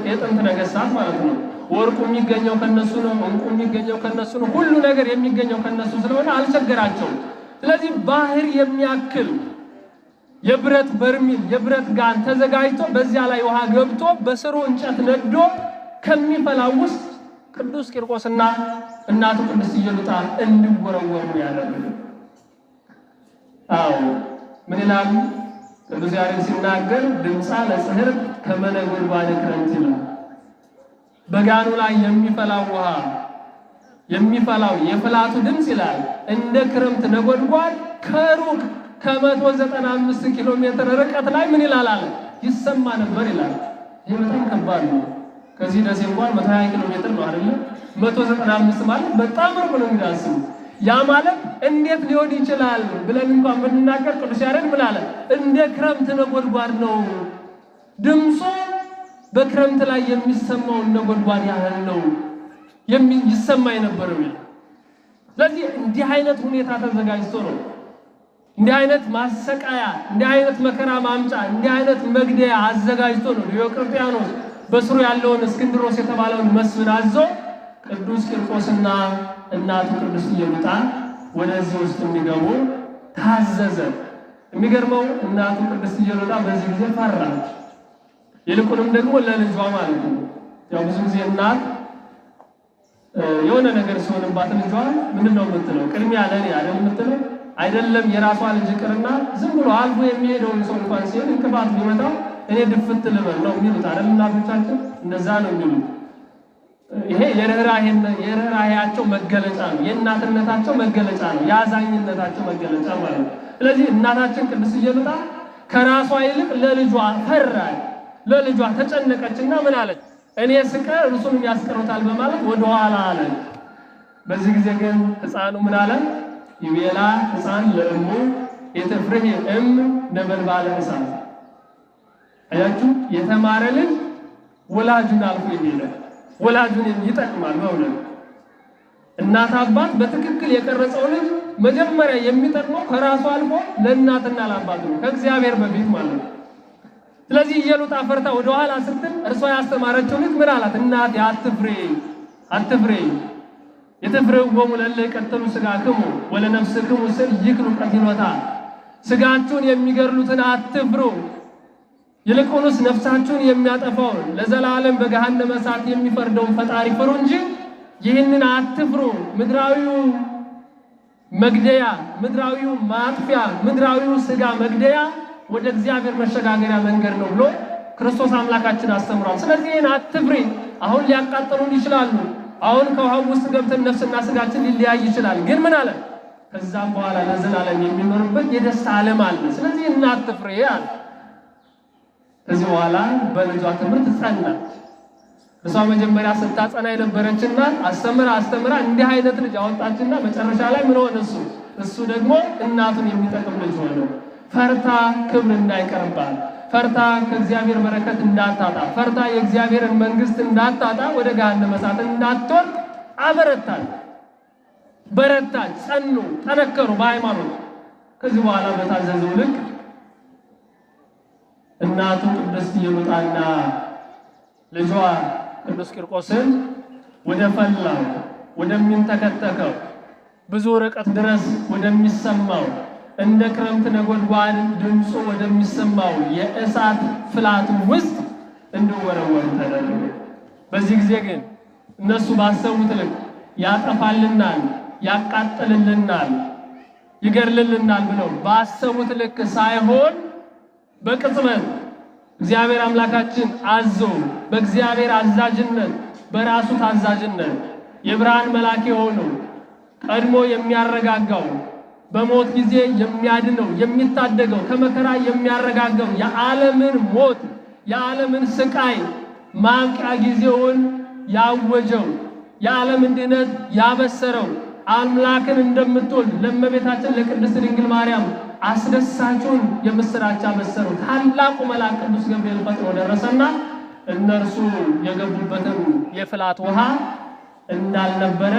የጥንት ነገስታት ማለት ነው። ወርቁ የሚገኘው ከነሱ ነው፣ እንቁ የሚገኘው ከነሱ ነው፣ ሁሉ ነገር የሚገኘው ከነሱ ስለሆነ አልቸገራቸውም። ስለዚህ ባህር የሚያክል የብረት በርሚል የብረት ጋን ተዘጋጅቶ በዚያ ላይ ውሃ ገብቶ በስሩ እንጨት ነዶ ከሚፈላው ውስጥ ቅዱስ ቂርቆስና እናቱ ቅድስት ኢየሉጣ እንዲወረወሩ ያደረገ። አዎ ምን ይላል ቅዱስ ያሬድ ሲናገር ድምፃ ለጽህር ከመነጎድጓደ ክረምት ይላል። በጋኑ ላይ የሚፈላው ውሃ የሚፈላው የፍላቱ ድምፅ ይላል እንደ ክረምት ነጎድጓድ ከሩቅ ከ195 ኪሎ ሜትር ርቀት ላይ ምን ይላል አለ ይሰማ ነበር ይላል። ይህ በጣም ከባድ ነው። ከዚህ ደሴ እንኳን 120 ኪሎ ሜትር ነው አይደል? 195 ማለት በጣም ሩቅ ነው። እንግዲህ ያ ማለት እንዴት ሊሆን ይችላል ብለን እንኳን ብንናገር ቅዱስ ያሬድ ምን አለ? እንደ ክረምት ነጎድጓድ ነው ድምፁ፣ በክረምት ላይ የሚሰማው ነጎድጓድ ያህል ነው ይሰማ የነበረው ይላል። ስለዚህ እንዲህ አይነት ሁኔታ ተዘጋጅቶ ነው እንዲህ አይነት ማሰቃያ፣ እንዲህ አይነት መከራ ማምጫ፣ እንዲህ አይነት መግደያ አዘጋጅቶ ነው ዲዮቅልጥያኖስ በስሩ ያለውን እስክንድሮስ የተባለውን መስፍን አዞ ቅዱስ ቂርቆስና እናቱ ቅድስት ኢየሉጣ ወደዚህ ውስጥ እንዲገቡ ታዘዘ። የሚገርመው እናቱ ቅድስት ኢየሉጣ በዚህ ጊዜ ፈራች። ይልቁንም ደግሞ ለልጇ ማለት ነው። ያው ብዙ ጊዜ እናት የሆነ ነገር ሲሆንባት ልጇ ምንድነው የምትለው? ቅድሚያ ለኔ አይደል የምትለው? አይደለም የራሷ ልጅ ቅርና ዝም ብሎ አልፎ የሚሄደውን ሰው እንኳን ሲሆን እንቅፋት ቢመጣው እኔ ድፍት ልበል ነው የሚሉት አይደል? እናቶቻችን እንደዛ ነው የሚሉት። ይሄ የርህራሄያቸው መገለጫ ነው፣ የእናትነታቸው መገለጫ ነው፣ የአዛኝነታቸው መገለጫ ማለት ነው። ስለዚህ እናታችን ቅድስት ኢየሉጣ ከራሷ ይልቅ ለልጇ ፈራች፣ ለልጇ ተጨነቀችና ምን አለች? እኔ ስቀር እርሱንም ያስቀሩታል በማለት ወደ ኋላ አለች። በዚህ ጊዜ ግን ሕፃኑ ምን አለ? ይቤላ ሕፃን ለእሙ የተፍርህ እም ነበልባለ እሳት። አያችሁ፣ የተማረ ልጅ ወላጁን አልፎ የሚሄድ ወላጁን ይጠቅማል። በእውነት እናት አባት በትክክል የቀረጸው ልጅ መጀመሪያ የሚጠቅመው ከራሱ አልፎ ለእናትና ለአባት ነው፣ ከእግዚአብሔር በፊት ማለት ነው። ስለዚህ ኢየሉጣ ፈርታ ወደ ኋላ ስትል እርሷ ያስተማረችው ልጅ ምን አላት? እናቴ አትፍሬ የተፍሬዎሙ ለእለ ይቀትሉ ሥጋክሙ ወለነፍስክሙ ስል ይክሉ ቀትሎታ። ሥጋችሁን የሚገድሉትን አትፍሩ፣ ይልቁንስ ነፍሳችሁን የሚያጠፋውን ለዘላለም በገሃነመ እሳት የሚፈርደውን ፈጣሪ ፍሩ እንጂ ይህንን አትፍሩ። ምድራዊው መግደያ፣ ምድራዊው ማጥፊያ፣ ምድራዊው ሥጋ መግደያ ወደ እግዚአብሔር መሸጋገሪያ መንገድ ነው ብሎ ክርስቶስ አምላካችን አስተምሯል። ስለዚህ ይህን አትፍሪ። አሁን ሊያቃጥሉን ይችላሉ። አሁን ከውሃው ውስጥ ገብተን ነፍስና ሥጋችን ሊለያይ ይችላል። ግን ምን አለ? ከዛም በኋላ ለዘላለም የሚኖርበት የደስታ ዓለም አለ። ስለዚህ አትፍሪ አለ። ከዚህ በኋላ በልጇ ትምህርት ጸናች። እሷ መጀመሪያ ስታጸና የነበረችና አስተምራ እንዲህ አይነት ልጅ አወጣችና መጨረሻ ላይ ምን ሆነ? እሱ ደግሞ እናቱን የሚጠቅም ልጅ ሆነ። ፈርታ ክብር እንዳይቀርባት፣ ፈርታ ከእግዚአብሔር በረከት እንዳታጣ፣ ፈርታ የእግዚአብሔርን መንግስት እንዳታጣ፣ ወደ ገሃነመ እሳት እንዳትወርድ አበረታች፣ በረታች፣ ጸኑ፣ ጠነከሩ በሃይማኖት። ከዚህ በኋላ በታዘዘው ልክ እናቱ ቅድስት ኢየሉጣና ልጇ ቅዱስ ቂርቆስን ወደ ፈላው ወደሚንተከተከው ብዙ ርቀት ድረስ ወደሚሰማው እንደ ክረምት ነጎድጓድ ድምፁ ወደሚሰማው የእሳት ፍላት ውስጥ እንዲወረወሩ ተደረገ። በዚህ ጊዜ ግን እነሱ ባሰቡት ልክ ያጠፋልናል፣ ያቃጥልልናል፣ ይገድልልናል ብለው ባሰቡት ልክ ሳይሆን በቅጽበት እግዚአብሔር አምላካችን አዞ በእግዚአብሔር አዛዥነት በራሱ ታዛዥነት የብርሃን መልአክ የሆነው ቀድሞ የሚያረጋጋው በሞት ጊዜ የሚያድነው የሚታደገው ከመከራ የሚያረጋጋው የዓለምን ሞት የዓለምን ስቃይ ማብቂያ ጊዜውን ያወጀው የዓለም ድነት ያበሰረው አምላክን እንደምትወልድ ለእመቤታችን ለቅድስት ድንግል ማርያም አስደሳቹን የምስራች አበሰረው ታላቁ መልአክ ቅዱስ ገብርኤል ፈጥኖ ደረሰና እነርሱ የገቡበትን የፍላት ውሃ እንዳልነበረ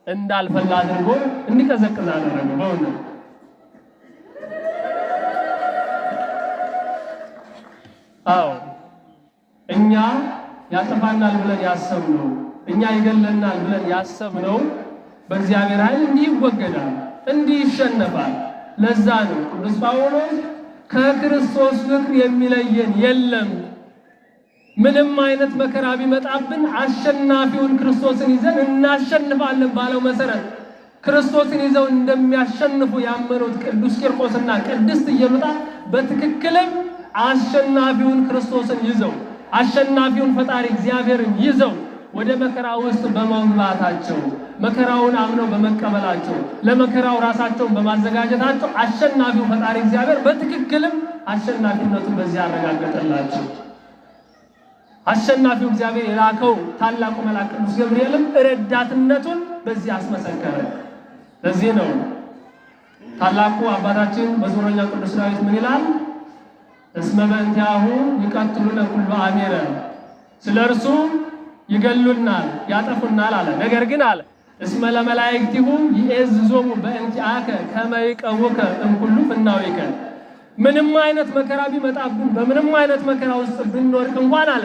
እንዳልፈላ አድርጎ እንዲቀዘቅዝ አደረገው። በእውነት አዎ እኛ ያጠፋናል ብለን ያሰብነው እኛ ይገለናል ብለን ያሰብነው በእግዚአብሔር ኃይል እንዲህ ይወገዳል፣ እንዲህ ይሸነፋል። ለዛ ነው ቅዱስ ጳውሎስ ከክርስቶስ ፍቅር የሚለየን የለም፣ ምንም አይነት መከራ ቢመጣብን አሸናፊውን ክርስቶስን ይዘን እናሸንፋለን ባለው መሰረት ክርስቶስን ይዘው እንደሚያሸንፉ ያመኑት ቅዱስ ቂርቆስና ቅድስት ኢየሉጣ በትክክልም አሸናፊውን ክርስቶስን ይዘው አሸናፊውን ፈጣሪ እግዚአብሔርን ይዘው ወደ መከራ ውስጥ በመግባታቸው መከራውን አምነው በመቀበላቸው ለመከራው ራሳቸውን በማዘጋጀታቸው አሸናፊው ፈጣሪ እግዚአብሔር በትክክልም አሸናፊነቱን በዚህ አረጋገጠላቸው። አሸናፊው እግዚአብሔር የላከው ታላቁ መልአክ ቅዱስ ገብርኤልም ረዳትነቱን በዚህ አስመሰከረ። ለዚህ ነው ታላቁ አባታችን መዝሙረኛ ቅዱስ ዳዊት ምን ይላል? እስመ በእንቲአሁ ይቀትሉነ ኩሉ አሜረ፣ ስለ እርሱ ይገሉናል ያጠፉናል አለ። ነገር ግን አለ እስመ ለመላእክቲሁ ይእዝዞሙ በእንቲአከ ከመ ይቀውከ እምኩሉ ፍናዊከ፣ ምንም አይነት መከራ ቢመጣብን በምንም አይነት መከራ ውስጥ ብንወድቅ እንኳን አለ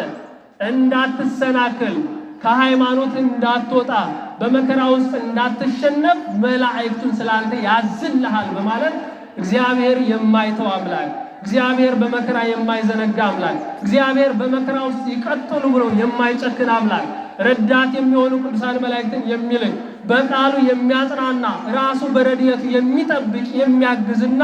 እንዳትሰናከል ከሃይማኖት እንዳትወጣ በመከራ ውስጥ እንዳትሸነፍ መላእክቱን ስላንተ ያዝልሃል በማለት እግዚአብሔር የማይተው አምላክ፣ እግዚአብሔር በመከራ የማይዘነጋ አምላክ፣ እግዚአብሔር በመከራ ውስጥ ይቀጥሉ ብሎ የማይጨክን አምላክ፣ ረዳት የሚሆኑ ቅዱሳን መላእክትን የሚልክ በቃሉ የሚያጽናና ራሱ በረድኤቱ የሚጠብቅ የሚያግዝና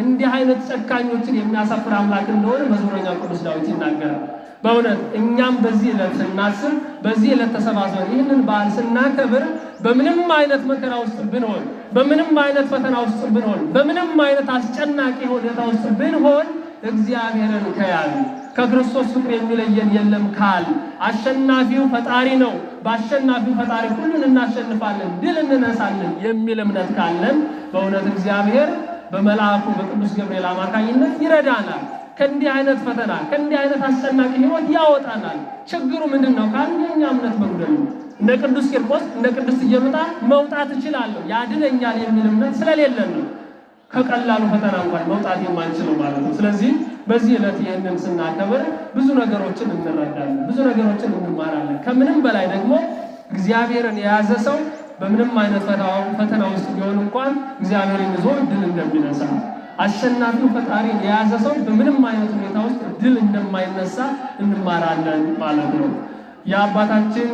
እንዲህ አይነት ጨካኞችን የሚያሳፍር አምላክ እንደሆነ መዝሙረኛው ቅዱስ ዳዊት ይናገራል። በእውነት እኛም በዚህ ዕለት ስናስብ በዚህ ዕለት ተሰባስበን ይህንን በዓል ስናከብር በምንም አይነት መከራ ውስጥ ብንሆን በምንም አይነት ፈተና ውስጥ ብንሆን በምንም አይነት አስጨናቂ ሁኔታ ውስጥ ብንሆን እግዚአብሔርን ከያዝ ከክርስቶስ ፍቅር የሚለየን የለም ካል አሸናፊው ፈጣሪ ነው፣ በአሸናፊው ፈጣሪ ሁሉን እናሸንፋለን፣ ድል እንነሳለን የሚል እምነት ካለን በእውነት እግዚአብሔር በመልአኩ በቅዱስ ገብርኤል አማካኝነት ይረዳናል። ከእንዲህ አይነት ፈተና ከእንዲህ አይነት አስጨናቂ ሕይወት ያወጣናል። ችግሩ ምንድነው ካል የኛ እምነት መጉደል ነው። እንደ ቅዱስ ቂርቆስ እንደ ቅድስት ኢየሉጣ መውጣት እችላለሁ ያድነኛል የሚል እምነት ስለሌለን ነው ከቀላሉ ፈተና እንኳን መውጣት የማንችለው ማለት ነው። ስለዚህ በዚህ ዕለት ይህንን ስናከብር ብዙ ነገሮችን እንረዳለን፣ ብዙ ነገሮችን እንማራለን። ከምንም በላይ ደግሞ እግዚአብሔርን የያዘ ሰው በምንም አይነት ፈተና ውስጥ ቢሆን እንኳን እግዚአብሔርን ይዞ ድል እንደሚነሳ አሸናፊው ፈጣሪን የያዘ ሰው በምንም አይነት ሁኔታ ውስጥ ድል እንደማይነሳ እንማራለን ማለት ነው። የአባታችን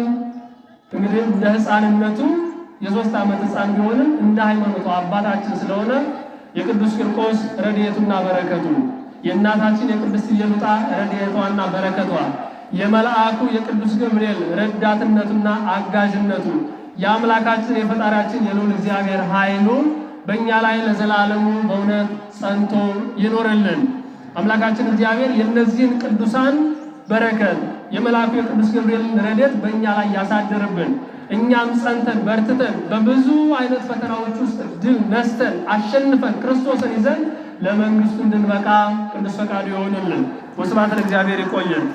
እንግዲህ እንደ ሕፃንነቱ የ3 ዓመት ሕፃን ቢሆንም እንደ ሃይማኖቱ አባታችን ስለሆነ የቅዱስ ቂርቆስ ረድኤቱና በረከቱ የእናታችን የቅድስት ኢየሉጣ ረድኤቷና በረከቷ የመልአኩ የቅዱስ ገብርኤል ረዳትነቱና አጋዥነቱ የአምላካችን የፈጣሪያችን የልዑል እግዚአብሔር ኃይሉ በእኛ ላይ ለዘላለሙ በእውነት ጸንቶ ይኖርልን። አምላካችን እግዚአብሔር የእነዚህን ቅዱሳን በረከት የመልአኩ የቅዱስ ገብርኤልን ረድኤት በእኛ ላይ ያሳድርብን። እኛም ጸንተን በርትተን በብዙ አይነት ፈተናዎች ውስጥ ድል ነስተን አሸንፈን ክርስቶስን ይዘን ለመንግስቱ እንድንበቃ ቅዱስ ፈቃዱ ይሆንልን። ወስብሐት ለእግዚአብሔር። ይቆየን።